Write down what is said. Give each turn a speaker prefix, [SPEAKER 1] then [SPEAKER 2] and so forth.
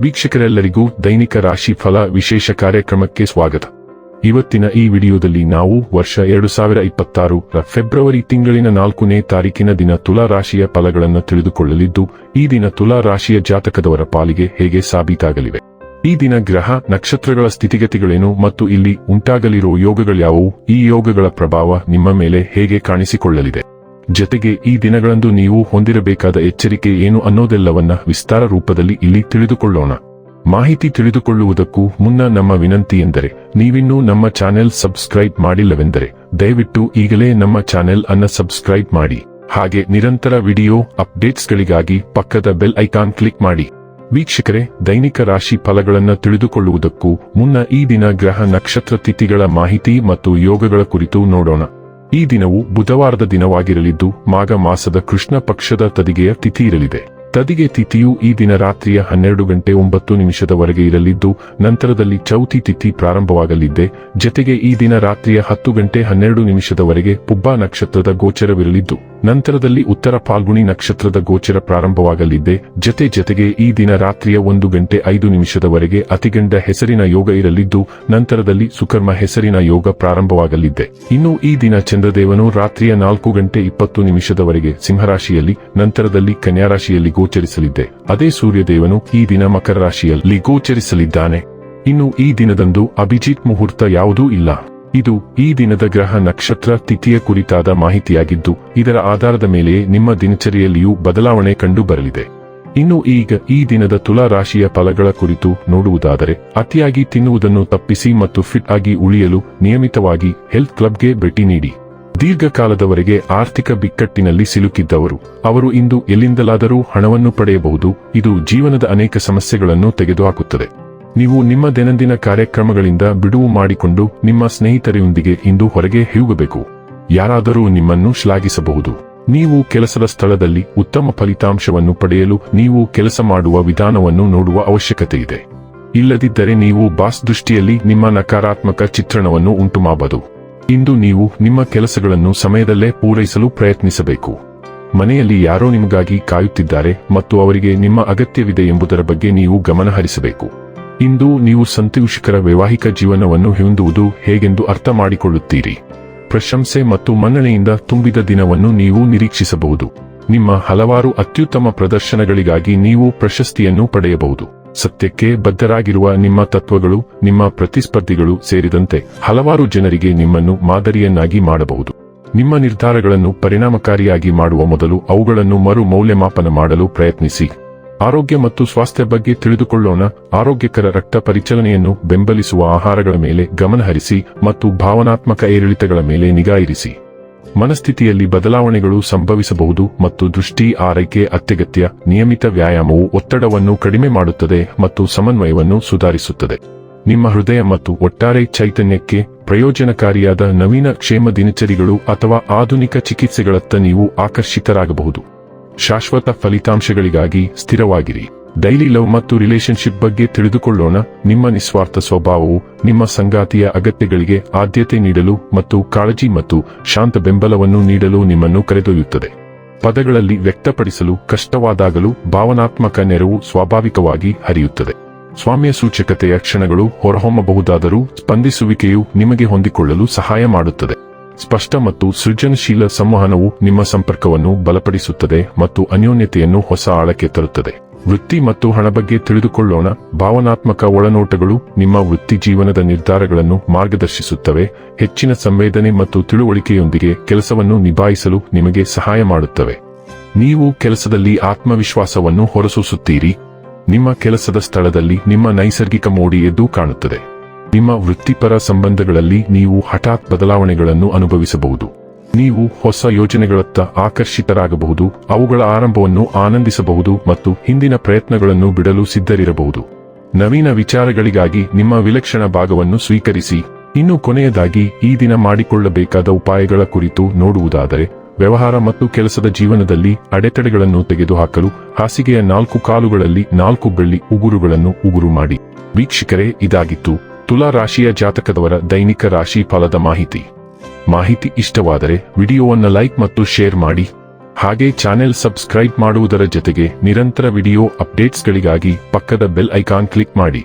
[SPEAKER 1] ವೀಕ್ಷಕರೆಲ್ಲರಿಗೂ ದೈನಿಕ ರಾಶಿ ಫಲ ವಿಶೇಷ ಕಾರ್ಯಕ್ರಮಕ್ಕೆ ಸ್ವಾಗತ. ಇವತ್ತಿನ ಈ ವಿಡಿಯೋದಲ್ಲಿ ನಾವು ವರ್ಷ 2026 ರ ಫೆಬ್ರವರಿ ತಿಂಗಳಿನ 4ನೇ ತಾರೀಕಿನ ದಿನ ತುಲಾ ರಾಶಿಯ ಫಲಗಳನ್ನು ತಿಳಿದುಕೊಳ್ಳಲಿದ್ದು, ಈ ದಿನ ತುಲಾ ರಾಶಿಯ ಜಾತಕದವರ ಪಾಲಿಗೆ ಹೇಗೆ ಸಾಬೀತಾಗಲಿವೆ, ಈ ದಿನ ಗ್ರಹ ನಕ್ಷತ್ರಗಳ ಸ್ಥಿತಿಗತಿಗಳೇನು ಮತ್ತು ಇಲ್ಲಿ ಉಂಟಾಗಲಿರುವ ಯೋಗಗಳ್ಯಾವುವು, ಈ ಯೋಗಗಳ ಪ್ರಭಾವ ನಿಮ್ಮ ಮೇಲೆ ಹೇಗೆ ಕಾಣಿಸಿಕೊಳ್ಳಲಿದೆ, ಜತೆಗೆ ಈ ದಿನಗಳಂದು ನೀವು ಹೊಂದಿರಬೇಕಾದ ಎಚ್ಚರಿಕೆ ಏನು ಅನ್ನೋದೆಲ್ಲವನ್ನ ವಿಸ್ತಾರ ರೂಪದಲ್ಲಿ ಇಲ್ಲಿ ತಿಳಿದುಕೊಳ್ಳೋಣ. ಮಾಹಿತಿ ತಿಳಿದುಕೊಳ್ಳುವುದಕ್ಕೂ ಮುನ್ನ ನಮ್ಮ ವಿನಂತಿ ಎಂದರೆ, ನೀವಿನ್ನೂ ನಮ್ಮ ಚಾನೆಲ್ ಸಬ್ಸ್ಕ್ರೈಬ್ ಮಾಡಿಲ್ಲವೆಂದರೆ ದಯವಿಟ್ಟು ಈಗಲೇ ನಮ್ಮ ಚಾನೆಲ್ ಅನ್ನು ಸಬ್ಸ್ಕ್ರೈಬ್ ಮಾಡಿ. ಹಾಗೆ ನಿರಂತರ ವಿಡಿಯೋ ಅಪ್ಡೇಟ್ಸ್ಗಳಿಗಾಗಿ ಪಕ್ಕದ ಬೆಲ್ ಐಕಾನ್ ಕ್ಲಿಕ್ ಮಾಡಿ. ವೀಕ್ಷಕರೇ, ದೈನಿಕ ರಾಶಿ ಫಲಗಳನ್ನು ತಿಳಿದುಕೊಳ್ಳುವುದಕ್ಕೂ ಮುನ್ನ ಈ ದಿನ ಗ್ರಹ ನಕ್ಷತ್ರ ತಿಥಿಗಳ ಮಾಹಿತಿ ಮತ್ತು ಯೋಗಗಳ ಕುರಿತು ನೋಡೋಣ. ಈ ದಿನವು ಬುಧವಾರದ ದಿನವಾಗಿರಲಿದ್ದು, ಮಾಘ ಮಾಸದ ಕೃಷ್ಣ ಪಕ್ಷದ ತದಿಗೆಯ ತಿಥಿ ಇರಲಿದೆ. ತದಿಗೆ ತಿಥಿಯು ಈ ದಿನ ರಾತ್ರಿಯ 12:09 ಇರಲಿದ್ದು, ನಂತರದಲ್ಲಿ ಚೌತಿ ತಿಥಿ ಪ್ರಾರಂಭವಾಗಲಿದೆ. ಜತೆಗೆ ಈ ದಿನ ರಾತ್ರಿಯ 10:12 ಪುಬ್ಬ ನಕ್ಷತ್ರದ ಗೋಚರವಿರಲಿದ್ದು, ನಂತರದಲ್ಲಿ ಉತ್ತರ ಫಾಲ್ಗುಣಿ ನಕ್ಷತ್ರದ ಗೋಚರ ಪ್ರಾರಂಭವಾಗಲಿದೆ. ಜತೆಗೆ ಈ ದಿನ ರಾತ್ರಿಯ 1:05 ಅತಿಗಂಡ ಹೆಸರಿನ ಯೋಗ ಇರಲಿದ್ದು, ನಂತರದಲ್ಲಿ ಸುಕರ್ಮ ಹೆಸರಿನ ಯೋಗ ಪ್ರಾರಂಭವಾಗಲಿದೆ. ಇನ್ನು ಈ ದಿನ ಚಂದ್ರದೇವನು ರಾತ್ರಿಯ 4:20 ಸಿಂಹರಾಶಿಯಲ್ಲಿ, ನಂತರದಲ್ಲಿ ಕನ್ಯಾ ರಾಶಿಯಲ್ಲಿ ಗೋಚರಿಸಲಿದೆ. ಅದೇ ಸೂರ್ಯದೇವನು ಈ ದಿನ ಮಕರ ರಾಶಿಯಲ್ಲಿ ಗೋಚರಿಸಲಿದ್ದಾನೆ. ಇನ್ನು ಈ ದಿನದಂದು ಅಭಿಜಿತ್ ಮುಹೂರ್ತ ಯಾವುದೂ ಇಲ್ಲ. ಇದು ಈ ದಿನದ ಗ್ರಹ ನಕ್ಷತ್ರ ತಿಥಿಯ ಕುರಿತಾದ ಮಾಹಿತಿಯಾಗಿದ್ದು, ಇದರ ಆಧಾರದ ಮೇಲೆ ನಿಮ್ಮ ದಿನಚರಿಯಲ್ಲಿಯೂ ಬದಲಾವಣೆ ಕಂಡು ಬರಲಿದೆ. ಇನ್ನು ಈಗ ಈ ದಿನದ ತುಲಾ ರಾಶಿಯ ಫಲಗಳ ಕುರಿತು ನೋಡುವುದಾದರೆ, ಅತಿಯಾಗಿ ತಿನ್ನುವುದನ್ನು ತಪ್ಪಿಸಿ ಮತ್ತು ಫಿಟ್ ಆಗಿ ಉಳಿಯಲು ನಿಯಮಿತವಾಗಿ ಹೆಲ್ತ್ ಕ್ಲಬ್ಗೆ ಭೇಟಿ ನೀಡಿ. ದೀರ್ಘಕಾಲದವರೆಗೆ ಆರ್ಥಿಕ ಬಿಕ್ಕಟ್ಟಿನಲ್ಲಿ ಸಿಲುಕಿದ್ದವರು, ಅವರು ಇಂದು ಎಲ್ಲಿಂದಲಾದರೂ ಹಣವನ್ನು ಪಡೆಯಬಹುದು. ಇದು ಜೀವನದ ಅನೇಕ ಸಮಸ್ಯೆಗಳನ್ನು ತೆಗೆದುಹಾಕುತ್ತದೆ. ನೀವು ನಿಮ್ಮ ದೈನಂದಿನ ಕಾರ್ಯಕ್ರಮಗಳಿಂದ ಬಿಡುವು ಮಾಡಿಕೊಂಡು ನಿಮ್ಮ ಸ್ನೇಹಿತರೊಂದಿಗೆ ಇಂದು ಹೊರಗೆ ಹೋಗಬೇಕು. ಯಾರಾದರೂ ನಿಮ್ಮನ್ನು ಶ್ಲಾಘಿಸಬಹುದು. ನೀವು ಕೆಲಸದ ಸ್ಥಳದಲ್ಲಿ ಉತ್ತಮ ಫಲಿತಾಂಶವನ್ನು ಪಡೆಯಲು ನೀವು ಕೆಲಸ ಮಾಡುವ ವಿಧಾನವನ್ನು ನೋಡುವ ಅವಶ್ಯಕತೆ ಇದೆ. ಇಲ್ಲದಿದ್ದರೆ ನೀವು ಬಾಸ್ ದೃಷ್ಟಿಯಲ್ಲಿ ನಿಮ್ಮ ನಕಾರಾತ್ಮಕ ಚಿತ್ರಣವನ್ನು ಉಂಟುಮಾಡಬಹುದು. ಇಂದು ನೀವು ನಿಮ್ಮ ಕೆಲಸಗಳನ್ನು ಸಮಯದಲ್ಲೇ ಪೂರೈಸಲು ಪ್ರಯತ್ನಿಸಬೇಕು. ಮನೆಯಲ್ಲಿ ಯಾರೋ ನಿಮಗಾಗಿ ಕಾಯುತ್ತಿದ್ದಾರೆ ಮತ್ತು ಅವರಿಗೆ ನಿಮ್ಮ ಅಗತ್ಯವಿದೆ ಎಂಬುದರ ಬಗ್ಗೆ ನೀವು ಗಮನ ಹರಿಸಬೇಕು. ಇಂದು ನೀವು ಸಂತೋಷಕರ ವೈವಾಹಿಕ ಜೀವನವನ್ನು ಹೊಂದುವುದು ಹೇಗೆಂದು ಅರ್ಥ ಮಾಡಿಕೊಳ್ಳುತ್ತೀರಿ. ಪ್ರಶಂಸೆ ಮತ್ತು ಮನ್ನಣೆಯಿಂದ ತುಂಬಿದ ದಿನವನ್ನು ನೀವು ನಿರೀಕ್ಷಿಸಬಹುದು. ನಿಮ್ಮ ಹಲವಾರು ಅತ್ಯುತ್ತಮ ಪ್ರದರ್ಶನಗಳಿಗಾಗಿ ನೀವು ಪ್ರಶಸ್ತಿಯನ್ನು ಪಡೆಯಬಹುದು. ಸತ್ಯಕ್ಕೆ ಬದ್ಧರಾಗಿರುವ ನಿಮ್ಮ ತತ್ವಗಳು ನಿಮ್ಮ ಪ್ರತಿಸ್ಪರ್ಧಿಗಳು ಸೇರಿದಂತೆ ಹಲವಾರು ಜನರಿಗೆ ನಿಮ್ಮನ್ನು ಮಾದರಿಯನ್ನಾಗಿ ಮಾಡಬಹುದು. ನಿಮ್ಮ ನಿರ್ಧಾರಗಳನ್ನು ಪರಿಣಾಮಕಾರಿಯಾಗಿ ಮಾಡುವ ಮೊದಲು ಅವುಗಳನ್ನು ಮರು ಮೌಲ್ಯಮಾಪನ ಮಾಡಲು ಪ್ರಯತ್ನಿಸಿ. ಆರೋಗ್ಯ ಮತ್ತು ಸ್ವಾಸ್ಥ್ಯ ಬಗ್ಗೆ ತಿಳಿದುಕೊಳ್ಳೋಣ. ಆರೋಗ್ಯಕರ ರಕ್ತ ಪರಿಚಲನೆಯನ್ನು ಬೆಂಬಲಿಸುವ ಆಹಾರಗಳ ಮೇಲೆ ಗಮನಹರಿಸಿ ಮತ್ತು ಭಾವನಾತ್ಮಕ ಏರಿಳಿತಗಳ ಮೇಲೆ ನಿಗಾ ಇರಿಸಿ. ಮನಸ್ಥಿತಿಯಲ್ಲಿ ಬದಲಾವಣೆಗಳು ಸಂಭವಿಸಬಹುದು ಮತ್ತು ದೃಷ್ಟಿ ಆರೈಕೆ ಅತ್ಯಗತ್ಯ. ನಿಯಮಿತ ವ್ಯಾಯಾಮವು ಒತ್ತಡವನ್ನು ಕಡಿಮೆ ಮಾಡುತ್ತದೆ ಮತ್ತು ಸಮನ್ವಯವನ್ನು ಸುಧಾರಿಸುತ್ತದೆ. ನಿಮ್ಮ ಹೃದಯ ಮತ್ತು ಒಟ್ಟಾರೆ ಚೈತನ್ಯಕ್ಕೆ ಪ್ರಯೋಜನಕಾರಿಯಾದ ನವೀನ ಕ್ಷೇಮ ದಿನಚರಿಗಳು ಅಥವಾ ಆಧುನಿಕ ಚಿಕಿತ್ಸೆಗಳತ್ತ ನೀವು ಆಕರ್ಷಿತರಾಗಬಹುದು. ಶಾಶ್ವತ ಫಲಿತಾಂಶಗಳಿಗಾಗಿ ಸ್ಥಿರವಾಗಿರಿ. ಡೈಲಿ ಲವ್ ಮತ್ತು ರಿಲೇಶನ್ಶಿಪ್ ಬಗ್ಗೆ ತಿಳಿದುಕೊಳ್ಳೋಣ. ನಿಮ್ಮ ನಿಸ್ವಾರ್ಥ ಸ್ವಭಾವವು ನಿಮ್ಮ ಸಂಗಾತಿಯ ಅಗತ್ಯಗಳಿಗೆ ಆದ್ಯತೆ ನೀಡಲು ಮತ್ತು ಕಾಳಜಿ ಮತ್ತು ಶಾಂತ ಬೆಂಬಲವನ್ನು ನೀಡಲು ನಿಮ್ಮನ್ನು ಕರೆದೊಯ್ಯುತ್ತದೆ. ಪದಗಳಲ್ಲಿ ವ್ಯಕ್ತಪಡಿಸಲು ಕಷ್ಟವಾದಾಗಲೂ ಭಾವನಾತ್ಮಕ ನೆರವು ಸ್ವಾಭಾವಿಕವಾಗಿ ಹರಿಯುತ್ತದೆ. ಸ್ವಾಮ್ಯ ಸೂಚಕತೆಯ ಕ್ಷಣಗಳು ಹೊರಹೊಮ್ಮಬಹುದಾದರೂ ಸ್ಪಂದಿಸುವಿಕೆಯು ನಿಮಗೆ ಹೊಂದಿಕೊಳ್ಳಲು ಸಹಾಯ ಮಾಡುತ್ತದೆ. ಸ್ಪಷ್ಟ ಮತ್ತು ಸೃಜನಶೀಲ ಸಂವಹನವು ನಿಮ್ಮ ಸಂಪರ್ಕವನ್ನು ಬಲಪಡಿಸುತ್ತದೆ ಮತ್ತು ಅನ್ಯೋನ್ಯತೆಯನ್ನು ಹೊಸ ಆಳಕ್ಕೆ ತರುತ್ತದೆ. ವೃತ್ತಿ ಮತ್ತು ಹಣ ಬಗ್ಗೆ ತಿಳಿದುಕೊಳ್ಳೋಣ. ಭಾವನಾತ್ಮಕ ಒಳನೋಟಗಳು ನಿಮ್ಮ ವೃತ್ತಿ ಜೀವನದ ನಿರ್ಧಾರಗಳನ್ನು ಮಾರ್ಗದರ್ಶಿಸುತ್ತವೆ. ಹೆಚ್ಚಿನ ಸಂವೇದನೆ ಮತ್ತು ತಿಳುವಳಿಕೆಯೊಂದಿಗೆ ಕೆಲಸವನ್ನು ನಿಭಾಯಿಸಲು ನಿಮಗೆ ಸಹಾಯ ಮಾಡುತ್ತವೆ. ನೀವು ಕೆಲಸದಲ್ಲಿ ಆತ್ಮವಿಶ್ವಾಸವನ್ನು ಹೊರಸೂಸುತ್ತೀರಿ. ನಿಮ್ಮ ಕೆಲಸದ ಸ್ಥಳದಲ್ಲಿ ನಿಮ್ಮ ನೈಸರ್ಗಿಕ ಮೋಡಿ ಎದ್ದು ಕಾಣುತ್ತದೆ. ನಿಮ್ಮ ವೃತ್ತಿಪರ ಸಂಬಂಧಗಳಲ್ಲಿ ನೀವು ಹಠಾತ್ ಬದಲಾವಣೆಗಳನ್ನು ಅನುಭವಿಸಬಹುದು. ನೀವು ಹೊಸ ಯೋಜನೆಗಳತ್ತ ಆಕರ್ಷಿತರಾಗಬಹುದು, ಅವುಗಳ ಆರಂಭವನ್ನು ಆನಂದಿಸಬಹುದು ಮತ್ತು ಹಿಂದಿನ ಪ್ರಯತ್ನಗಳನ್ನು ಬಿಡಲು ಸಿದ್ಧರಿರಬಹುದು. ನವೀನ ವಿಚಾರಗಳಿಗಾಗಿ ನಿಮ್ಮ ವಿಲಕ್ಷಣ ಭಾಗವನ್ನು ಸ್ವೀಕರಿಸಿ. ಇನ್ನು ಕೊನೆಯದಾಗಿ ಈ ದಿನ ಮಾಡಿಕೊಳ್ಳಬೇಕಾದ ಉಪಾಯಗಳ ಕುರಿತು ನೋಡುವುದಾದರೆ, ವ್ಯವಹಾರ ಮತ್ತು ಕೆಲಸದ ಜೀವನದಲ್ಲಿ ಅಡೆತಡೆಗಳನ್ನು ತೆಗೆದುಹಾಕಲು ಹಾಸಿಗೆಯ 4 ಕಾಲುಗಳಲ್ಲಿ 4 ಬೆಳ್ಳಿ ಉಗುರುಗಳನ್ನು ಉಗುರು ಮಾಡಿ. ವೀಕ್ಷಕರೇ, ಇದಾಗಿತ್ತು ತುಲಾ ರಾಶಿಯ ಜಾತಕದವರ ದೈನಿಕ ರಾಶಿ ಫಲದ ಮಾಹಿತಿ ಇಷ್ಟವಾದರೆ ವಿಡಿಯೋವನ್ನು ಲೈಕ್ ಮತ್ತು ಶೇರ್ ಮಾಡಿ. ಹಾಗೆ ಚಾನೆಲ್ ಸಬ್ಸ್ಕ್ರೈಬ್ ಮಾಡುವುದರ ಜೊತೆಗೆ ನಿರಂತರ ವಿಡಿಯೋ ಅಪ್ಡೇಟ್ಸ್ಗಳಿಗಾಗಿ ಪಕ್ಕದ ಬೆಲ್ ಐಕಾನ್ ಕ್ಲಿಕ್ ಮಾಡಿ.